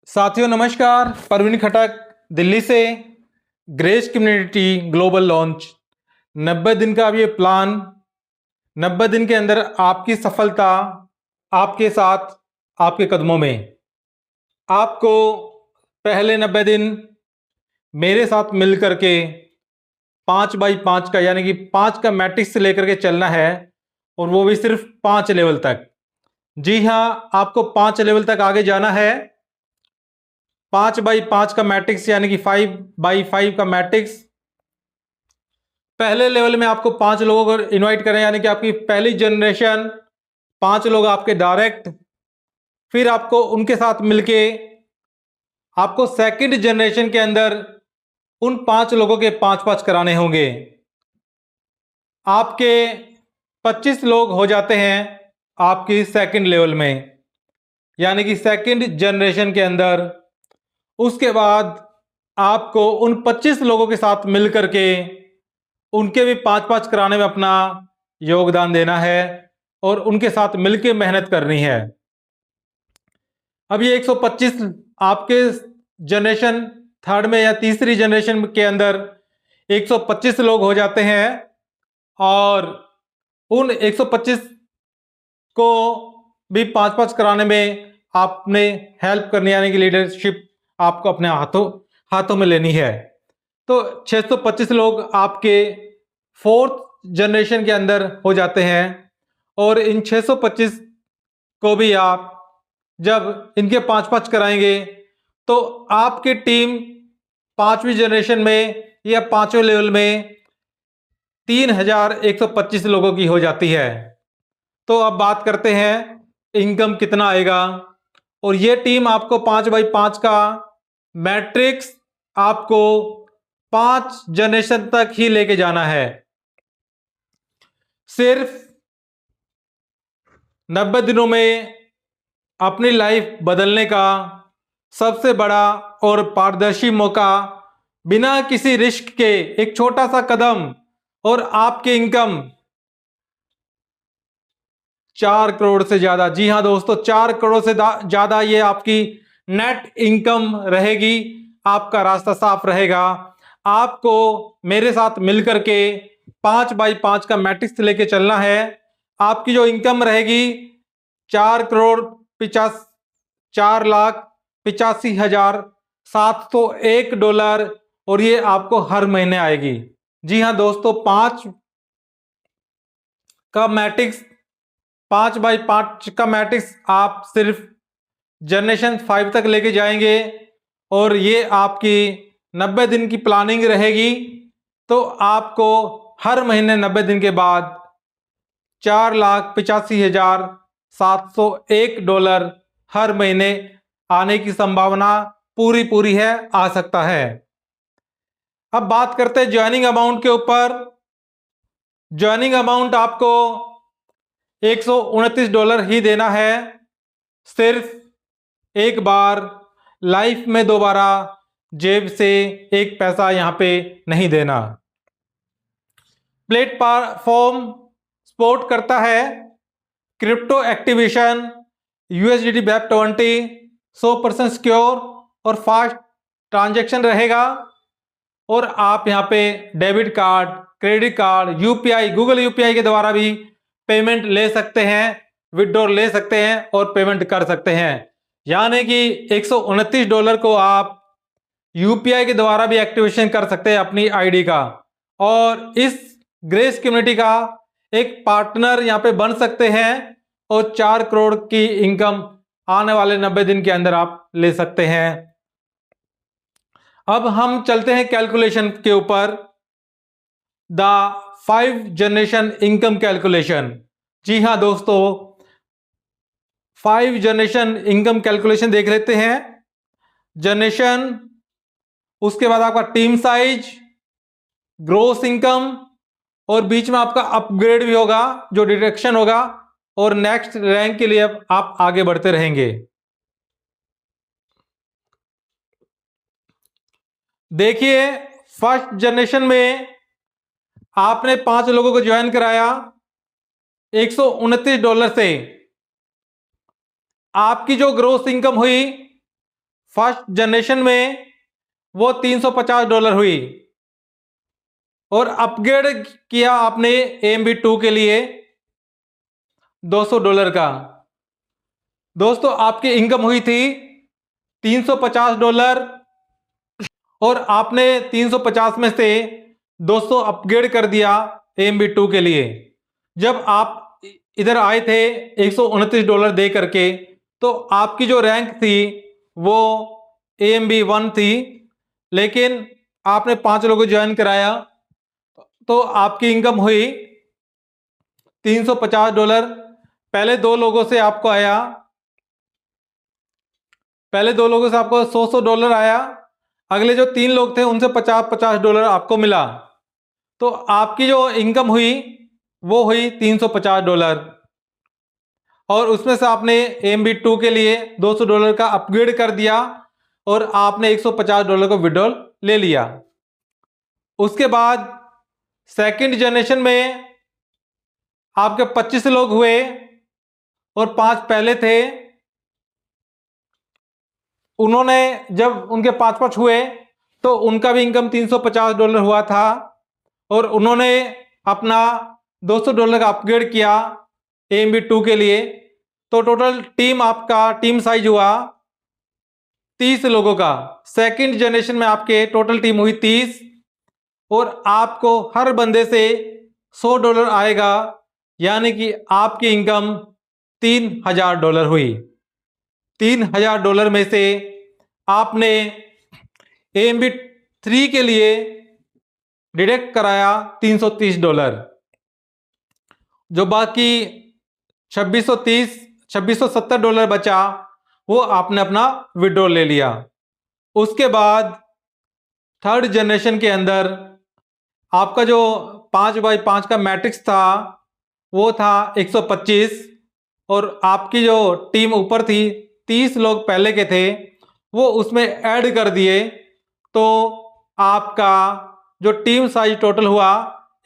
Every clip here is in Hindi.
साथियों नमस्कार। परवीन खटक दिल्ली से। ग्रेस कम्युनिटी ग्लोबल लॉन्च 90 दिन का अब ये प्लान। 90 दिन के अंदर आपकी सफलता आपके साथ, आपके कदमों में। आपको पहले 90 दिन मेरे साथ मिल करके 5x5 का यानी कि 5 का मैट्रिक्स लेकर के चलना है, और वो भी सिर्फ 5 लेवल तक। जी हाँ, आपको 5 लेवल तक आगे जाना है। 5x5 का मैट्रिक्स यानी कि 5x5 का मैट्रिक्स। पहले लेवल में आपको 5 लोगों को इनवाइट करें, यानी कि आपकी पहली जनरेशन 5 लोग आपके डायरेक्ट। फिर आपको उनके साथ मिलके आपको सेकंड जनरेशन के अंदर उन 5 लोगों के 5-5 कराने होंगे। आपके 25 लोग हो जाते हैं आपकी सेकंड लेवल में, यानी कि सेकंड जनरेशन के अंदर। उसके बाद आपको उन 25 लोगों के साथ मिलकर के उनके भी 5-5 कराने में अपना योगदान देना है और उनके साथ मिलकर मेहनत करनी है। अब ये 125 आपके जनरेशन थर्ड में या तीसरी जनरेशन के अंदर 125 लोग हो जाते हैं, और उन 125 को भी 5-5 कराने में आपने हेल्प करनी, यानी कि लीडरशिप आपको अपने हाथों में लेनी है। तो 625 लोग आपके फोर्थ जनरेशन के अंदर हो जाते हैं, और इन 625 को भी आप जब इनके 5-5 कराएंगे तो आपकी टीम 5वीं जनरेशन में या 5वें लेवल में 3125 लोगों की हो जाती है। तो अब बात करते हैं इनकम कितना आएगा। और ये टीम आपको 5x5 का मैट्रिक्स आपको 5 जनरेशन तक ही लेके जाना है। सिर्फ 90 दिनों में अपनी लाइफ बदलने का सबसे बड़ा और पारदर्शी मौका, बिना किसी रिस्क के एक छोटा सा कदम, और आपकी इनकम 4 करोड़ से ज्यादा। जी हां दोस्तों, 4 करोड़ से ज्यादा ये आपकी नेट इनकम रहेगी। आपका रास्ता साफ रहेगा। आपको मेरे साथ मिलकर के 5x5 का मैट्रिक्स लेके चलना है। आपकी जो इनकम रहेगी 4,85,701 डॉलर, और ये आपको हर महीने आएगी। जी हां दोस्तों, 5 का मैट्रिक्स 5x5 का मैट्रिक्स आप सिर्फ जनरेशन 5 तक लेके जाएंगे, और ये आपकी 90 दिन की प्लानिंग रहेगी। तो आपको हर महीने 90 दिन के बाद 4,85,701 डॉलर हर महीने आने की संभावना पूरी है, आ सकता है। अब बात करते हैं ज्वाइनिंग अमाउंट के ऊपर। ज्वाइनिंग अमाउंट आपको $129 ही देना है। सिर्फ एक बार, लाइफ में दोबारा जेब से एक पैसा यहां पे नहीं देना। प्लेटफॉर्म सपोर्ट करता है crypto activation, USDT web 20, 100% secure और फास्ट ट्रांजैक्शन रहेगा। और आप यहाँ पे debit card, credit card, UPI, Google UPI के द्वारा भी पेमेंट ले सकते हैं, विड्रॉ ले सकते हैं और पेमेंट कर सकते हैं। यानी कि $129 को आप यूपीआई के द्वारा भी एक्टिवेशन कर सकते हैं अपनी आईडी का, और इस ग्रेस कम्युनिटी का एक पार्टनर यहाँ पे बन सकते हैं, और 4 करोड़ की इनकम आने वाले 90 दिन के अंदर आप ले सकते हैं। अब हम चलते हैं कैलकुलेशन के ऊपर, द 5 जनरेशन इनकम कैलकुलेशन। जी हां दोस्तों, 5 जनरेशन इनकम कैलकुलेशन देख लेते हैं। जनरेशन, उसके बाद आपका टीम साइज, ग्रोस इनकम, और बीच में आपका अपग्रेड भी होगा जो डिडक्शन होगा, और नेक्स्ट रैंक के लिए आप आगे बढ़ते रहेंगे। देखिए, फर्स्ट जनरेशन में आपने 5 लोगों को ज्वाइन कराया $129 से। आपकी जो ग्रोस इनकम हुई फर्स्ट जनरेशन में वो $350 हुई और अपग्रेड किया आपने AMB2 के लिए $200 का। दोस्तों आपकी इनकम हुई थी $350 और आपने 350 में से 200 अपग्रेड कर दिया AMB2 के लिए। जब आप इधर आए थे $129 दे करके, तो आपकी जो रैंक थी वो AMB1 थी, लेकिन आपने 5 लोगों को ज्वाइन कराया तो आपकी इनकम हुई $350। पहले 2 लोगों से आपको आया, पहले 2 लोगों से आपको $100 आया, अगले जो 3 लोग थे उनसे $50 आपको मिला, तो आपकी जो इनकम हुई वो हुई $350। और उसमें से आपने AMB2 के लिए $200 का अपग्रेड कर दिया और आपने $150 को विड्रॉल ले लिया। उसके बाद सेकंड जनरेशन में आपके 25 लोग हुए और 5 पहले थे। उन्होंने जब उनके 5 हुए तो उनका भी इनकम $350 हुआ था और उन्होंने अपना $200 का अपग्रेड किया AMB2 के लिए, तो टोटल टीम आपका टीम साइज हुआ 30 लोगों का। सेकंड जनरेशन में आपके टोटल टीम हुई 30 और आपको हर बंदे से $100 आएगा, यानी कि आपकी इनकम $3000 हुई। $3000 में से आपने AMB3 के लिए डिडक्ट कराया $330। जो बाकी $2670 बचा वो आपने अपना विड्रॉल ले लिया। उसके बाद थर्ड जनरेशन के अंदर आपका जो 5x5 का मैट्रिक्स था वो था 125 और आपकी जो टीम ऊपर थी 30 लोग पहले के थे वो उसमें ऐड कर दिए, तो आपका जो टीम साइज टोटल हुआ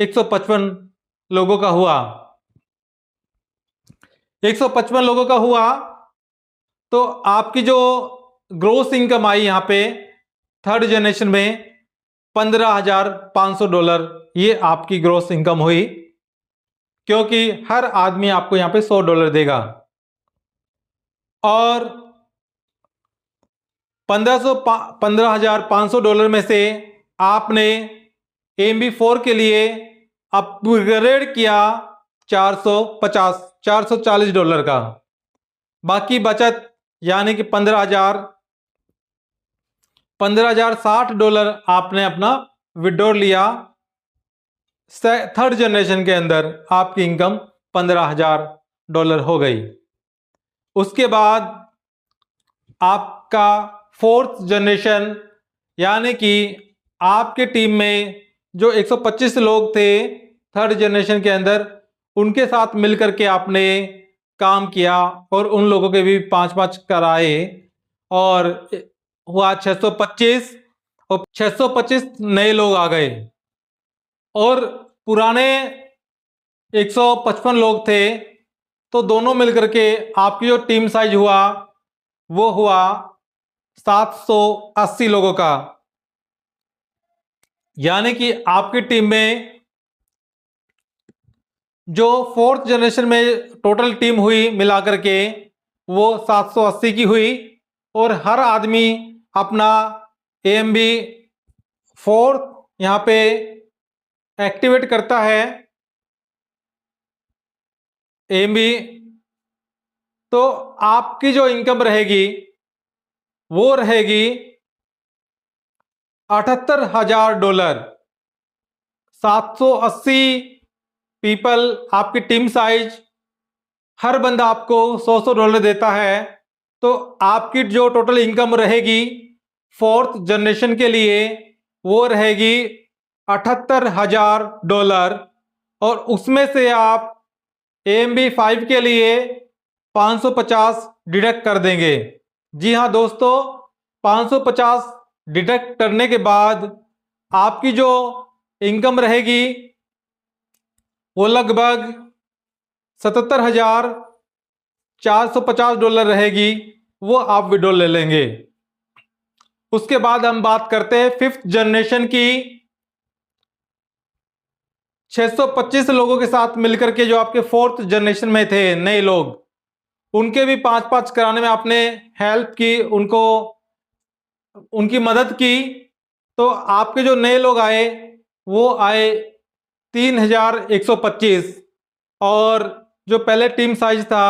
155 लोगों का हुआ। 155 लोगों का हुआ तो आपकी जो ग्रोस इनकम आई यहाँ पे थर्ड जनरेशन में $15,500, ये आपकी ग्रोस इनकम हुई, क्योंकि हर आदमी आपको यहाँ पे $100 देगा। और $15,500 में से आपने AMB4 के लिए अपग्रेड किया $440 का। बाकी बचत यानी कि $15,060 आपने अपना विड्रॉ लिया। थर्ड जनरेशन के अंदर आपकी इनकम $15,000 हो गई। उसके बाद आपका फोर्थ जनरेशन यानी कि आपके टीम में जो 125 लोग थे थर्ड जनरेशन के अंदर, उनके साथ मिलकर के आपने काम किया और उन लोगों के भी 5 कराए और हुआ 625 और 625 नए लोग आ गए और पुराने 155 लोग थे, तो दोनों मिलकर के आपकी जो टीम साइज हुआ वो हुआ 780 लोगों का। यानी कि आपकी टीम में जो फोर्थ जनरेशन में टोटल टीम हुई मिलाकर के वो 780 की हुई और हर आदमी अपना AMB4 यहाँ पे एक्टिवेट करता है AMB, तो आपकी जो इनकम रहेगी वो रहेगी $78,000। 780 पीपल आपकी टीम साइज, हर बंदा आपको $100 देता है, तो आपकी जो टोटल इनकम रहेगी फोर्थ जनरेशन के लिए वो रहेगी $78,000 और उसमें से आप AMB5 के लिए 550 डिडक्ट कर देंगे। जी हाँ दोस्तों, 550 डिडक्ट करने के बाद आपकी जो इनकम रहेगी वो लगभग $77,450 रहेगी, वो आप विड्रॉ ले लेंगे। उसके बाद हम बात करते हैं 5th जनरेशन की। 625 लोगों के साथ मिलकर के जो आपके 4th जनरेशन में थे नए लोग, उनके भी 5-5 कराने में आपने हेल्प की, उनको उनकी मदद की। तो आपके जो नए लोग आए वो आए 3125, और जो पहले टीम साइज था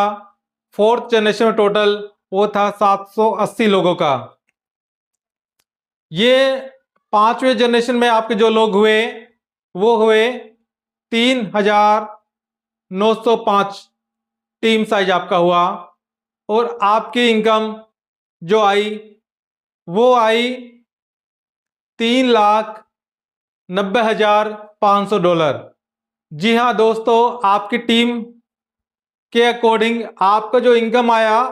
4th जनरेशन में टोटल वो था 780 लोगों का। ये 5वें जनरेशन में आपके जो लोग हुए वो हुए 3905 टीम साइज आपका हुआ, और आपकी इनकम जो आई वो आई $3,90,500। जी हाँ दोस्तों, आपकी टीम के अकॉर्डिंग आपका जो इनकम आया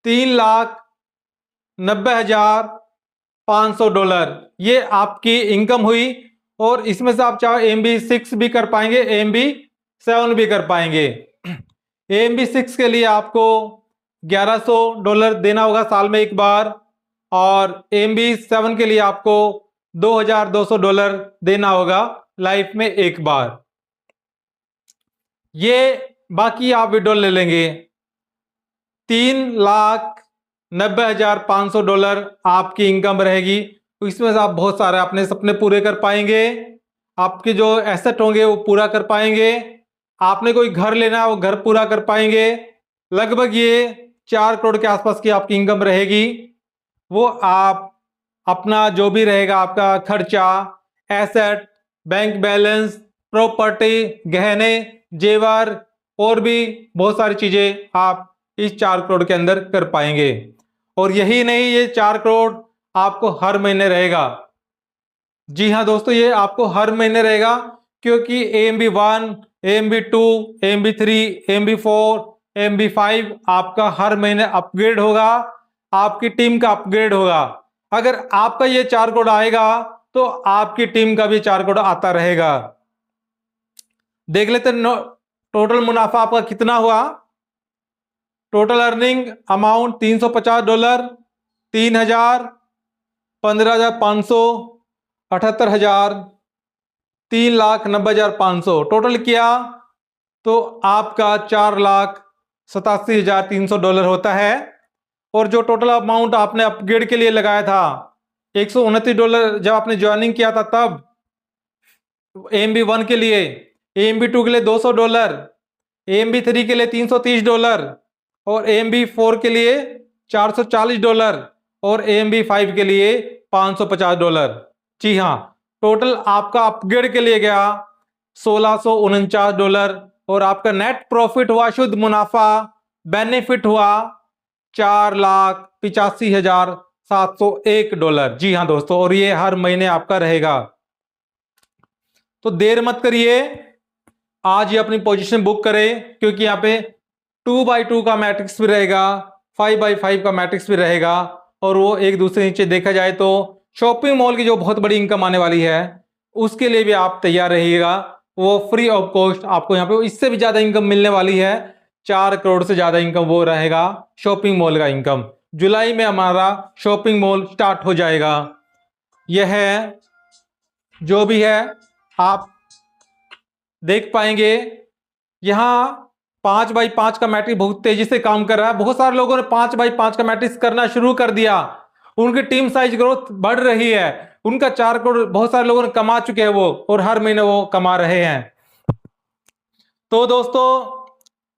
$3,90,500, ये आपकी इनकम हुई। और इसमें से आप चाहे AMB6 भी कर पाएंगे, AMB7 भी कर पाएंगे। AMB6 के लिए आपको $1100 देना होगा साल में एक बार, और AMB7 के लिए आपको $2200 देना होगा लाइफ में एक बार। ये बाकी आप विड्रॉल ले लेंगे। $3,90,500 आपकी इनकम रहेगी। तो इसमें से आप बहुत सारे अपने सपने पूरे कर पाएंगे, आपके जो एसेट होंगे वो पूरा कर पाएंगे, आपने कोई घर लेना है वो घर पूरा कर पाएंगे। लगभग ये 4 करोड़ के आसपास की आपकी इनकम रहेगी। वो आप अपना जो भी रहेगा आपका खर्चा, एसेट, बैंक बैलेंस, प्रॉपर्टी, गहने, जेवर और भी बहुत सारी चीजें आप इस 4 करोड़ के अंदर कर पाएंगे। और यही नहीं, ये 4 करोड़ आपको हर महीने रहेगा। जी हाँ दोस्तों, ये आपको हर महीने रहेगा, क्योंकि AMB1, AMB2, AMB3, AMB4, AMB5 आपका हर महीने अपग्रेड होगा, आपकी टीम का अपग्रेड होगा। अगर आपका ये 4 करोड़ आएगा तो आपकी टीम का भी 4 करोड़ आता रहेगा। देख लेते टोटल मुनाफा आपका कितना हुआ। टोटल अर्निंग अमाउंट $350, 3,000, 15,500, 78,000, 3,90,500 टोटल किया तो आपका $4,87,300 होता है। और जो टोटल अमाउंट आपने अपग्रेड के लिए लगाया था $129 जब आपने ज्वाइनिंग किया था तब AMB1 के लिए, AMB2 के लिए $200, AMB3 के लिए $330 और AMB4 के लिए $440 और AMB5 के लिए $550। जी हाँ, टोटल आपका अपग्रेड के लिए गया $1,649 और आपका नेट प्रॉफिट हुआ, शुद्ध मुनाफा बेनिफिट हुआ $4,85,701। जी हाँ दोस्तों, और ये हर महीने आपका रहेगा। तो देर मत करिए, आज ही अपनी पोजीशन बुक करें, क्योंकि यहाँ पे 2x2 का मैट्रिक्स भी रहेगा, 5x5 का मैट्रिक्स भी रहेगा, और वो एक दूसरे नीचे देखा जाए तो शॉपिंग मॉल की जो बहुत बड़ी इनकम आने वाली है उसके लिए भी आप तैयार रहिएगा। वो फ्री ऑफ कॉस्ट आपको यहाँ पे इससे भी ज्यादा इनकम मिलने वाली है। 4 करोड़ से ज्यादा इनकम वो रहेगा शॉपिंग मॉल का इनकम। जुलाई में हमारा शॉपिंग मॉल स्टार्ट हो जाएगा। यह है जो भी है आप देख पाएंगे। यहाँ 5x5 का मैट्रिक्स बहुत तेजी से काम कर रहा है। बहुत सारे लोगों ने 5x5 का मैट्रिक्स करना शुरू कर दिया, उनकी टीम साइज ग्रोथ बढ़ रही है, उनका 4 करोड़ बहुत सारे लोगों ने कमा चुके हैं वो, और हर महीने वो कमा रहे हैं। तो दोस्तों,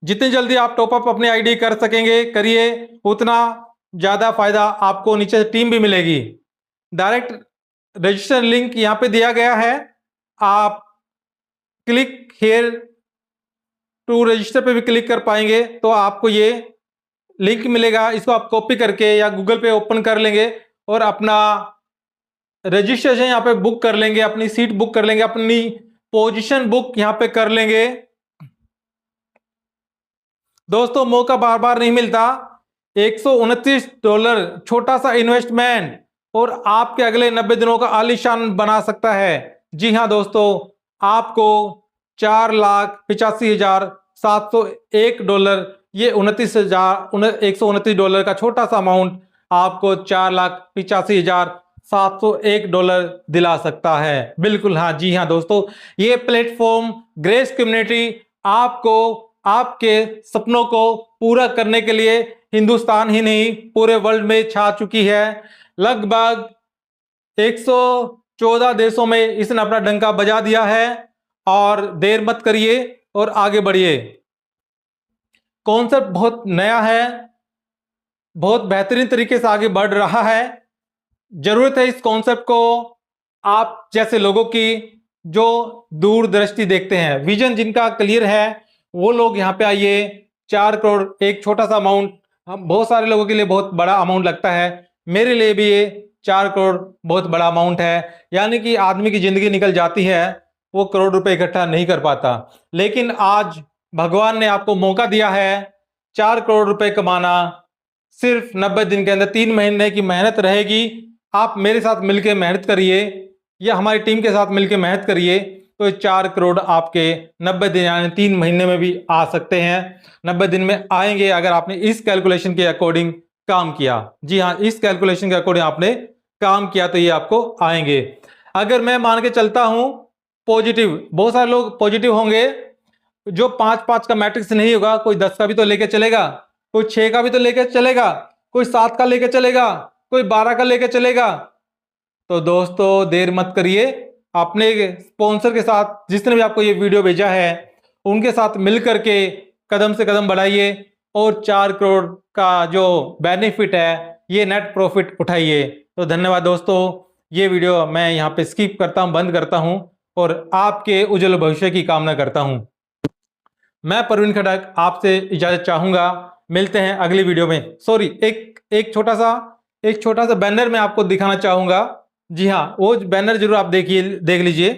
जितनी जल्दी आप टॉपअप अपनी आईडी कर सकेंगे करिए, उतना ज्यादा फायदा आपको। नीचे टीम भी मिलेगी। डायरेक्ट रजिस्टर लिंक यहाँ पे दिया गया है, आप क्लिक हियर टू रजिस्टर पे भी क्लिक कर पाएंगे तो आपको ये लिंक मिलेगा। इसको आप कॉपी करके या गूगल पे ओपन कर लेंगे और अपना रजिस्ट्रेशन यहाँ पे बुक कर लेंगे, अपनी सीट बुक कर लेंगे, अपनी पोजीशन बुक यहाँ पे कर लेंगे। दोस्तों, मौका बार बार नहीं मिलता। $129 छोटा सा इन्वेस्टमेंट और आपके अगले 90 दिनों का आलीशान बना सकता है। जी हाँ दोस्तों, आपको $4,85,701 ये $129 का छोटा सा अमाउंट आपको $4,85,701 दिला सकता है। बिल्कुल हाँ, जी हाँ दोस्तों, ये प्लेटफॉर्म ग्रेस कम्युनिटी आपको आपके सपनों को पूरा करने के लिए हिंदुस्तान ही नहीं पूरे वर्ल्ड में छा चुकी है। लगभग 114 देशों में इसने अपना डंका बजा दिया है और देर मत करिए और आगे बढ़िए। कॉन्सेप्ट बहुत नया है, बहुत बेहतरीन तरीके से आगे बढ़ रहा है। जरूरत है इस कॉन्सेप्ट को आप जैसे लोगों की जो दूरदृष्टि देखते हैं, विजन जिनका क्लियर है, वो लोग यहाँ पे आइए। 4 करोड़ एक छोटा सा अमाउंट बहुत सारे लोगों के लिए बहुत बड़ा अमाउंट लगता है, मेरे लिए भी ये 4 करोड़ बहुत बड़ा अमाउंट है। यानी कि आदमी की जिंदगी निकल जाती है, वो करोड़ रुपए इकट्ठा नहीं कर पाता, लेकिन आज भगवान ने आपको मौका दिया है 4 करोड़ रुपए कमाना। सिर्फ 90 दिन के अंदर 3 महीने की मेहनत रहेगी। आप मेरे साथ मिलकर मेहनत करिए या हमारी टीम के साथ मिलकर मेहनत करिए तो 4 करोड़ आपके 90 दिन यानी 3 महीने में भी आ सकते हैं। 90 दिन में आएंगे अगर आपने इस कैलकुलेशन के अकॉर्डिंग काम किया। जी हाँ, इस कैलकुलेशन के अकॉर्डिंग आपने काम किया तो ये आपको आएंगे। अगर मैं मान के चलता हूं पॉजिटिव, बहुत सारे लोग पॉजिटिव होंगे, जो 5-5 का मैट्रिक्स नहीं होगा, कोई 10 का भी तो लेके चलेगा, कोई 6 का भी तो लेके चलेगा, कोई 7 का लेके चलेगा, कोई 12 का लेके चलेगा। तो दोस्तों देर मत करिए, अपने स्पॉन्सर के साथ जिसने भी आपको ये वीडियो भेजा है उनके साथ मिल करके कदम से कदम बढ़ाइए और 4 करोड़ का जो बेनिफिट है ये नेट प्रॉफिट उठाइए। तो धन्यवाद दोस्तों, ये वीडियो मैं यहाँ पे स्किप करता हूँ, बंद करता हूँ और आपके उज्जवल भविष्य की कामना करता हूँ। मैं परवीन खटक आपसे इजाजत चाहूंगा, मिलते हैं अगली वीडियो में। सॉरी, एक छोटा सा बैनर मैं आपको दिखाना चाहूंगा। जी हाँ, वो बैनर जरूर आप देख लीजिए।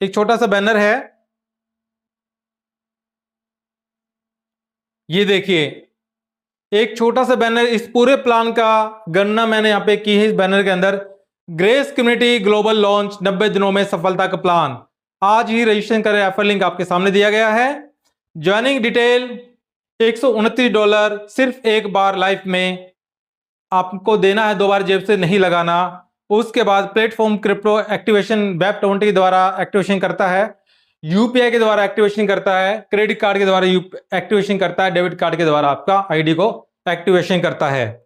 एक छोटा सा बैनर है, ये देखिए, एक छोटा सा बैनर। इस पूरे प्लान का गणना मैंने यहाँ पे की है इस बैनर के अंदर। ग्रेस कम्युनिटी ग्लोबल लॉन्च 90 दिनों में सफलता का प्लान। आज ही रजिस्ट्रेशन करें, रेफर लिंक आपके सामने दिया गया है। ज्वाइनिंग डिटेल $129 सिर्फ एक बार लाइफ में आपको देना है, 2 बार जेब से नहीं लगाना। उसके बाद प्लेटफॉर्म क्रिप्टो एक्टिवेशन वेब 20 के द्वारा एक्टिवेशन करता है, यूपीआई के द्वारा एक्टिवेशन करता है, क्रेडिट कार्ड के द्वारा एक्टिवेशन करता है, डेबिट कार्ड के द्वारा आपका आईडी को एक्टिवेशन करता है।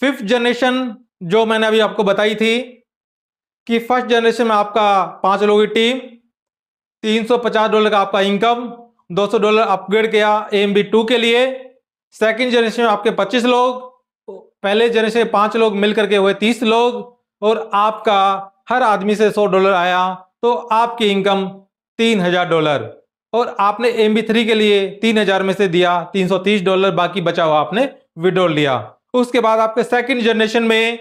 5th जनरेशन जो मैंने अभी आपको बताई थी कि फर्स्ट जनरेशन में आपका 5 लोगों की टीम, $350 का आपका इनकम, $200 अपग्रेड किया AMB2 के लिए। सेकंड जनरेशन में आपके 25 लोग, पहले जनरेशन में 5 लोग मिलकर के हुए 30 लोग, और आपका हर आदमी से $100 आया तो आपकी इनकम $3000। और आपने AMB3 के लिए 3000 में से दिया $330, बाकी बचा हुआ आपने विड्रॉ लिया। उसके बाद आपके सेकंड जनरेशन में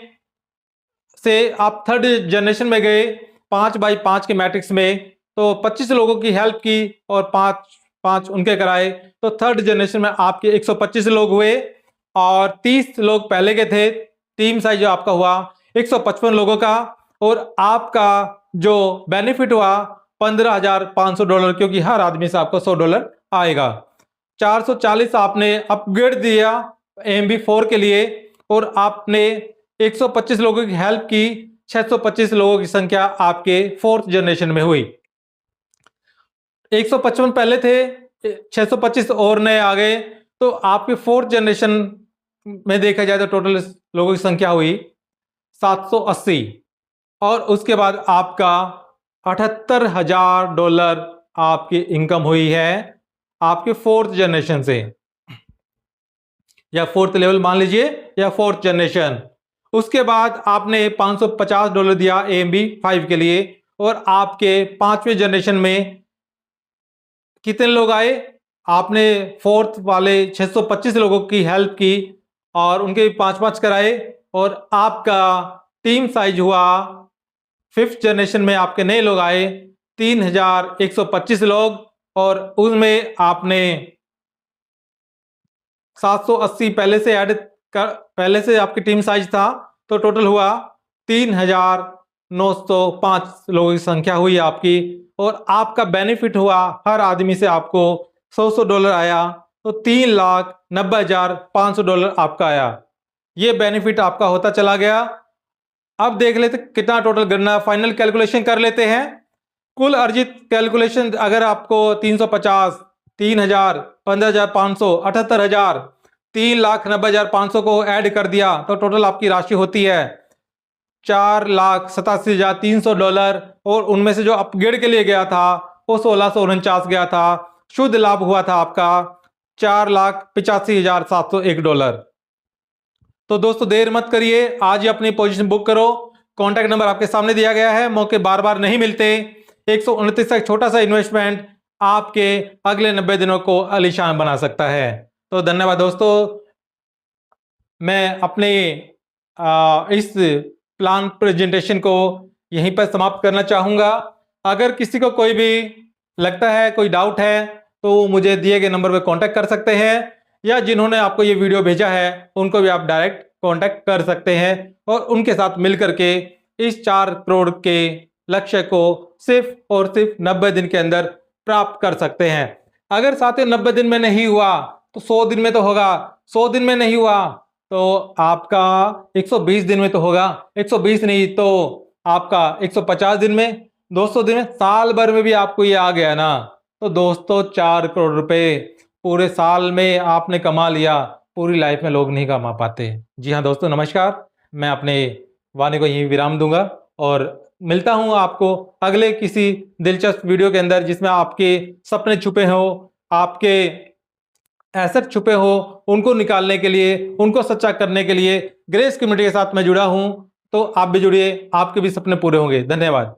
से आप थर्ड जनरेशन में गए 5x5 के मैट्रिक्स में, तो 25 लोगों की हेल्प की और 5 उनके कराए, तो थर्ड जनरेशन में आपके 125 लोग हुए और 30 लोग पहले के थे। टीम साइज जो आपका हुआ 155 लोगों का, और आपका जो बेनिफिट हुआ $15,500, क्योंकि हर आदमी से आपको $100 आएगा। 440 आपने अपग्रेड दिया AMB4 के लिए, और आपने 125 लोगों की हेल्प की, 625 लोगों की संख्या आपके 4th जनरेशन में हुई। 155 पहले थे, 625 और नए आ गए, तो आपके 4th जनरेशन में देखा जाए तो टोटल लोगों की संख्या हुई 780, और उसके बाद आपका $78,000 आपकी इनकम हुई है आपके 4th जनरेशन से, या 4th लेवल मान लीजिए, या 4th जनरेशन। उसके बाद आपने $550 दिया AMB5 के लिए, और आपके 5वें जनरेशन में कितने लोग आए? आपने 4th वाले 625 लोगों की हेल्प की और उनके 5-5 कराए, और आपका टीम साइज हुआ 5th जनरेशन में आपके नए लोग आए 3125 लोग, और उसमें आपने 780 पहले से आपकी टीम साइज था, तो टोटल हुआ 3905 लोगों की संख्या हुई आपकी, और आपका बेनिफिट हुआ हर आदमी से आपको $100 आया, तो $3,90,500 आपका आया। ये बेनिफिट आपका होता चला गया। अब देख लेते कितना टोटल गणना, फाइनल कैलकुलेशन कर लेते हैं। कुल अर्जित कैलकुलेशन अगर आपको 350, 3000, 15,500, 78,000, 3,90,500 को ऐड कर दिया तो टोटल आपकी राशि होती है $4,87,300। और उनमें से जो अपग्रेड के लिए गया था वो 1,649 गया था। शुद्ध लाभ हुआ था आपका $4,85,701। तो दोस्तों देर मत करिए, आज ही अपनी पोजीशन बुक करो। कॉन्टैक्ट नंबर आपके सामने दिया गया है। मौके बार बार नहीं मिलते। 129 का छोटा सा इन्वेस्टमेंट आपके अगले 90 दिनों को आलीशान बना सकता है। तो धन्यवाद दोस्तों। मैं अपने इस प्लान प्रेजेंटेशन को यहीं पर समाप्त करना चाहूँगा। अगर किसी को कोई भी लगता है, कोई डाउट है, तो मुझे दिए गए नंबर पर कॉन्टैक्ट कर सकते हैं, या जिन्होंने आपको ये वीडियो भेजा है उनको भी आप डायरेक्ट कॉन्टैक्ट कर सकते हैं और उनके साथ मिलकर के इस 4 करोड़ के लक्ष्य को सिर्फ और सिर्फ 90 दिन के अंदर प्राप्त कर सकते हैं। अगर साथ ही 90 दिन में नहीं हुआ तो 100 दिन में तो होगा, 100 दिन में नहीं हुआ तो आपका 120 दिन में तो होगा, 120 नहीं तो आपका 150 दिन में, 200 दिन में, साल भर में भी आपको ये आ गया ना, तो दोस्तों 4 करोड़ रुपए पूरे साल में आपने कमा लिया। पूरी लाइफ में लोग नहीं कमा पाते। जी हाँ दोस्तों, नमस्कार। मैं अपने वाणी को यहीं विराम दूंगा और मिलता हूँ आपको अगले किसी दिलचस्प वीडियो के अंदर, जिसमें आपके सपने छुपे हो, आपके एसेट छुपे हो, उनको निकालने के लिए, उनको सच्चा करने के लिए ग्रेस कम्युनिटी के साथ मैं जुड़ा हूँ। तो आप भी जुड़िए, आपके भी सपने पूरे होंगे। धन्यवाद।